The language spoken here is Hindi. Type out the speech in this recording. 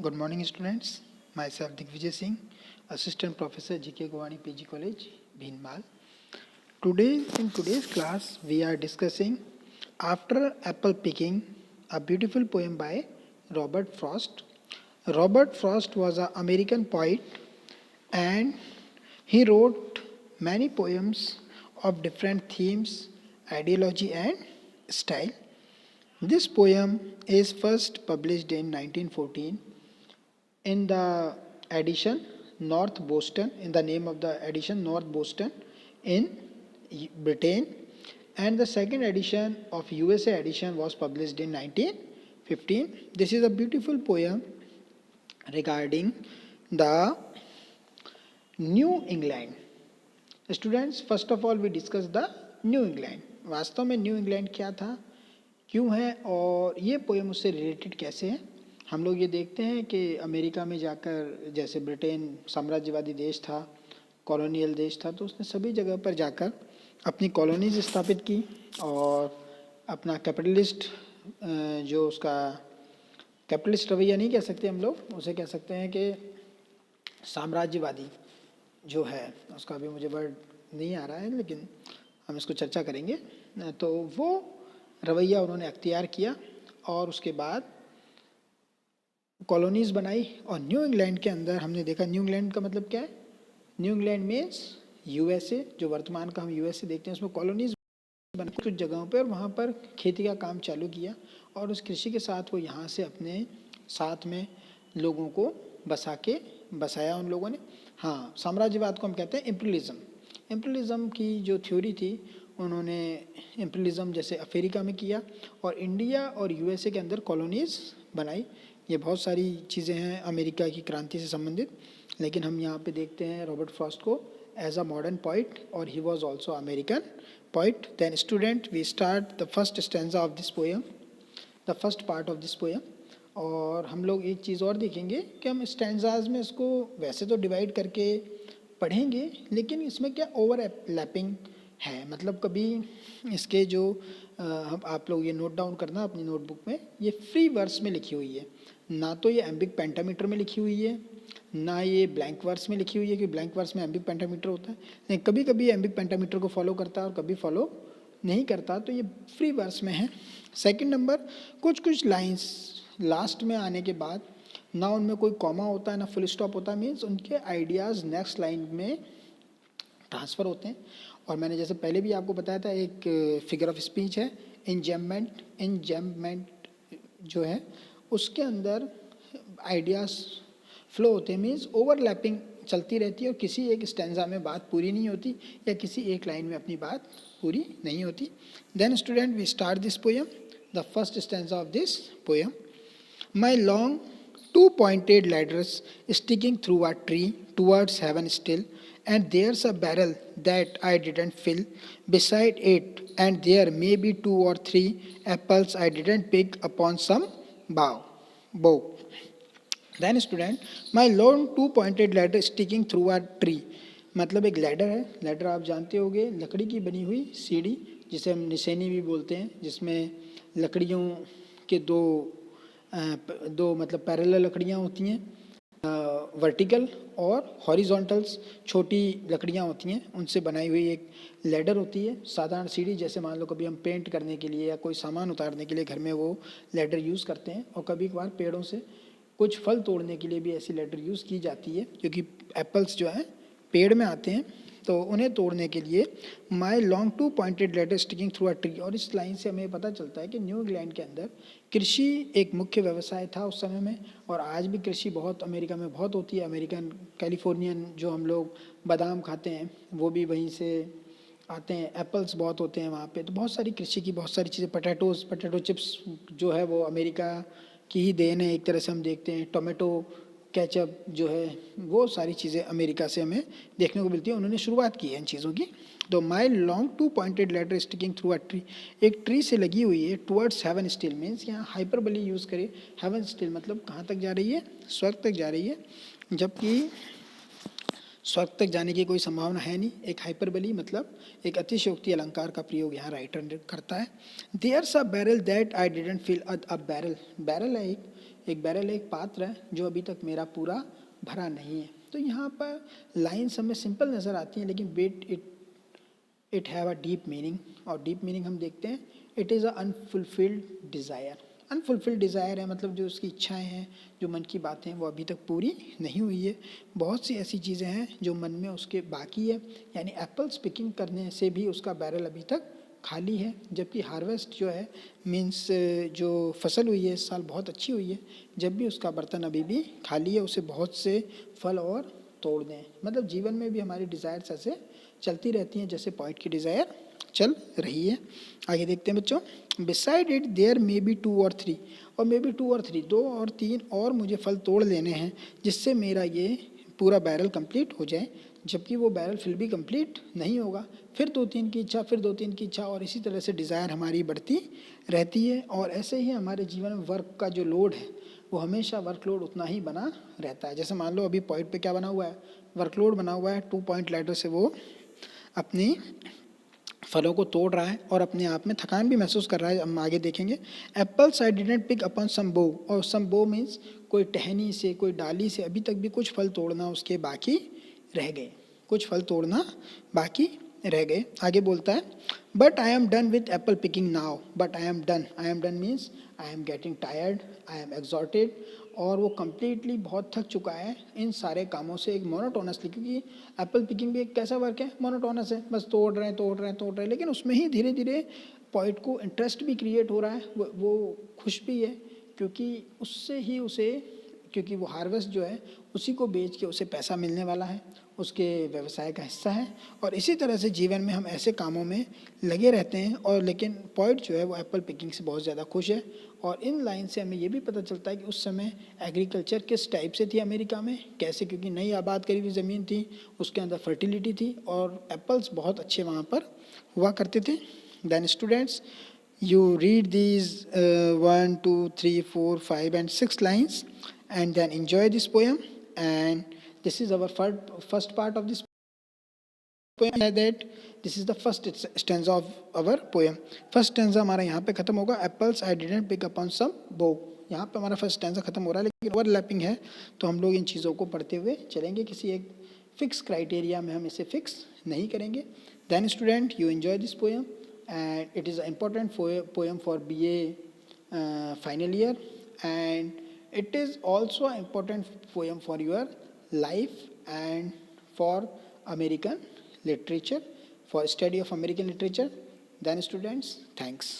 Good morning, students. Myself Digvijay Singh, Assistant Professor GK Gowani PG College, Bhinmal. In today's class, we are discussing After Apple Picking, a beautiful poem by Robert Frost. Robert Frost was an American poet and he wrote many poems of different themes, ideology, and style. This poem is first published in 1914 in the edition North Boston, in the name of the edition North Boston in Britain, and the second edition of USA edition was published in 1915. This is a beautiful poem regarding the New England. Students, first of all we discuss the New England. वास्तव में न्यू इंग्लैंड क्या था, क्यों है और ये पोएम उससे रिलेटेड कैसे है. हम लोग ये देखते हैं कि अमेरिका में जाकर, जैसे ब्रिटेन साम्राज्यवादी देश था, कॉलोनियल देश था, तो उसने सभी जगह पर जाकर अपनी कॉलोनीज स्थापित की और अपना कैपिटलिस्ट जो उसका कैपिटलिस्ट रवैया नहीं कह सकते हम लोग, उसे कह सकते हैं कि साम्राज्यवादी जो है, उसका भी मुझे वर्ड नहीं आ रहा है लेकिन हम इसको चर्चा करेंगे. तो वो रवैया उन्होंने अख्तियार किया और उसके बाद कॉलोनीज़ बनाई. और न्यू इंग्लैंड के अंदर हमने देखा, न्यू इंग्लैंड का मतलब क्या है, न्यू इंग्लैंड मीन्स यूएसए, जो वर्तमान का हम यूएसए देखते हैं, उसमें कॉलोनीज़ बनाई कुछ जगहों पर, और वहाँ पर खेती का काम चालू किया और उस कृषि के साथ वो यहाँ से अपने साथ में लोगों को बसाया उन लोगों ने. हाँ, साम्राज्यवाद को हम कहते हैं इम्पीरियलिज्म. इम्पीरियलिज्म की जो थ्योरी थी, उन्होंने इम्पीरियलिज्म जैसे अफ्रीका में किया और इंडिया और यूएसए के अंदर कॉलोनीज़ बनाई. ये बहुत सारी चीज़ें हैं अमेरिका की क्रांति से संबंधित, लेकिन हम यहाँ पे देखते हैं रॉबर्ट फ्रॉस्ट को एज अ मॉडर्न पोइट और he was also American poet. Then student, we start the first stanza of this poem, the first part of this poem. और हम लोग एक चीज़ और देखेंगे कि हम स्टैंजाज में इसको वैसे तो डिवाइड करके पढ़ेंगे, लेकिन इसमें क्या ओवरलैपिंग है, मतलब कभी इसके जो आप लोग ये नोट डाउन करना अपनी नोटबुक में, ये फ्री वर्स में लिखी हुई है, ना तो ये एम्बिक पेंटामीटर में लिखी हुई है, ना ये ब्लैंक वर्स में लिखी हुई है, क्योंकि ब्लैंक वर्स में एम्बिक पेंटामीटर होता है. नहीं, कभी कभी एम्बिक पेंटामीटर को फॉलो करता है और कभी फॉलो नहीं करता, तो ये फ्री वर्स में है. सेकंड नंबर, कुछ लाइंस लास्ट में आने के बाद ना उनमें कोई कॉमा होता है ना फुल स्टॉप होता है, मीन्स उनके आइडियाज़ नेक्स्ट लाइन में ट्रांसफ़र होते हैं. और मैंने जैसे पहले भी आपको बताया था, एक फिगर ऑफ स्पीच है इंजैममेंट जो है, उसके अंदर आइडियाज़ फ्लो होते हैं, मीन्स ओवरलैपिंग चलती रहती है और किसी एक स्टैंजा में बात पूरी नहीं होती या किसी एक लाइन में अपनी बात पूरी नहीं होती. Then student, we start this poem, the first stanza of this poem. My long two-pointed ladders sticking through a tree towards heaven still, and there's a barrel that I didn't fill beside it, and there may be 2 or 3 apples I didn't pick upon some bough. Then student, my long two-pointed ladder sticking through a tree, मतलब एक लैडर है. लैडर आप जानते होंगे, लकड़ी की बनी हुई सीढ़ी, जिसे हम निसेनी भी बोलते हैं, जिसमें लकड़ियों के दो मतलब पैरेलल लकड़ियाँ होती हैं, वर्टिकल और हॉरिजॉन्टल्स छोटी लकड़ियाँ होती हैं, उनसे बनाई हुई एक लैडर होती है. साधारण सीढ़ी, जैसे मान लो कभी हम पेंट करने के लिए या कोई सामान उतारने के लिए घर में वो लैडर यूज़ करते हैं, और कभी कभार पेड़ों से कुछ फल तोड़ने के लिए भी ऐसी लैडर यूज़ की जाती है, क्योंकि एप्पल्स जो हैं पेड़ में आते हैं, तो उन्हें तोड़ने के लिए my long two pointed ladder sticking through a tree. और इस लाइन से हमें पता चलता है कि न्यू इंग्लैंड के अंदर कृषि एक मुख्य व्यवसाय था उस समय में, और आज भी कृषि बहुत अमेरिका में बहुत होती है. अमेरिकन कैलिफोर्नियन जो हम लोग बादाम खाते हैं वो भी वहीं से आते हैं, एप्पल्स बहुत होते हैं वहाँ पे, तो बहुत सारी कृषि की बहुत सारी चीज़ें, पोटैटो चिप्स जो है वो अमेरिका की ही देन है एक तरह से हम देखते हैं. टोमेटो केचप जो है, वो सारी चीज़ें अमेरिका से हमें देखने को मिलती है. उन्होंने शुरुआत की है इन चीज़ों की. तो my long two pointed ladder sticking through a tree, एक ट्री से लगी हुई है, टुवर्ड्स हेवन स्टिल, मीन्स यहाँ हाइपरबली यूज़ करें. हेवन स्टिल मतलब कहाँ तक जा रही है, स्वर्ग तक जा रही है, जबकि स्वर्ग तक जाने की कोई संभावना है नहीं। एक हाइपरबली मतलब एक अतिशयोक्ति अलंकार का प्रयोग यहाँ राइटर करता है। There's a barrel that I didn't fill. A barrel, barrel है एक बैरल है, एक पात्र है जो अभी तक मेरा पूरा भरा नहीं है। तो यहाँ पर लाइन्स हमें सिंपल नज़र आती हैं, लेकिन wait it have a deep meaning. और डीप मीनिंग हम देखते हैं, it is a unfulfilled desire. Unfulfilled desire है मतलब जो उसकी इच्छाएं हैं, जो मन की बातें हैं, वो अभी तक पूरी नहीं हुई है। बहुत सी ऐसी चीज़ें हैं जो मन में उसके बाकी है, यानी एप्पल्स पिकिंग करने से भी उसका बैरल अभी तक खाली है। जबकि हार्वेस्ट जो है मीन्स जो फसल हुई है इस साल बहुत अच्छी हुई है, जब भी उसका बर्तन अभी भी खाली है, उसे बहुत से फल और तोड़ दें। मतलब जीवन में भी हमारी डिज़ायर्स ऐसे चलती रहती हैं जैसे पॉइंट की डिज़ायर चल रही है। आगे देखते हैं बच्चों। Beside it there may be 2 और 3, और मे बी 2 और 3, 2 और 3 और मुझे फल तोड़ लेने हैं जिससे मेरा ये पूरा बैरल कंप्लीट हो जाए। जबकि वो बैरल फिर भी कंप्लीट नहीं होगा, फिर 2-3 की इच्छा, फिर 2-3 की इच्छा, और इसी तरह से डिज़ायर हमारी बढ़ती रहती है। और ऐसे ही हमारे जीवन में वर्क का जो लोड है वो हमेशा वर्कलोड उतना ही बना रहता है। जैसे मान लो अभी पॉइंट पे क्या बना हुआ है, वर्कलोड बना हुआ है। 2 पॉइंट लैडर से वो अपनी फलों को तोड़ रहा है और अपने आप में थकान भी महसूस कर रहा है। हम आगे देखेंगे। Apples I didn't pick upon some bough, और सम बो मीन्स कोई टहनी से, कोई डाली से अभी तक भी कुछ फल तोड़ना उसके बाकी रह गए, कुछ फल तोड़ना बाकी रह गए। आगे बोलता है, but I am done with apple picking now. But I am done, I am done means I am getting tired, I am exhausted. और वो कम्प्लीटली बहुत थक चुका है इन सारे कामों से, एक मोनोटोनसली। क्योंकि एप्पल पिकिंग भी एक कैसा वर्क है, मोनोटोनस है, बस तोड़ रहे हैं तोड़ रहे हैं तोड़ रहे हैं। लेकिन उसमें ही धीरे धीरे पॉइंट को इंटरेस्ट भी क्रिएट हो रहा है, वो खुश भी है, क्योंकि उससे ही उसे, क्योंकि वो हार्वेस्ट जो है उसी को बेच के उसे पैसा मिलने वाला है, उसके व्यवसाय का हिस्सा है। और इसी तरह से जीवन में हम ऐसे कामों में लगे रहते हैं। और लेकिन पॉइंट जो है वो एप्पल पिकिंग से बहुत ज़्यादा खुश है। और इन लाइन से हमें ये भी पता चलता है कि उस समय एग्रीकल्चर किस टाइप से थी अमेरिका में, कैसे, क्योंकि नई आबाद करी हुई ज़मीन थी, उसके अंदर फर्टिलिटी थी और एप्पल्स बहुत अच्छे वहाँ पर हुआ करते थे। Then students, you read these 1, 2, 3, 4, 5 and 6 lines and then enjoy this poem. And this is our first part of this poem, that this is the first stanza of our poem. First stanza हमारा यहाँ पे खत्म होगा, apples I didn't pick upon some bough. यहाँ पे हमारा फर्स्ट स्टेंजा खत्म हो रहा है, लेकिन ओवरलैपिंग है तो हम लोग इन चीज़ों को पढ़ते हुए चलेंगे, किसी एक फिक्स क्राइटेरिया में हम इसे फिक्स नहीं करेंगे। Then student, you enjoy this poem and it is an important poem for BA final year, and it is also an important poem for your life and for American literature, for study of American literature. Then students, thanks.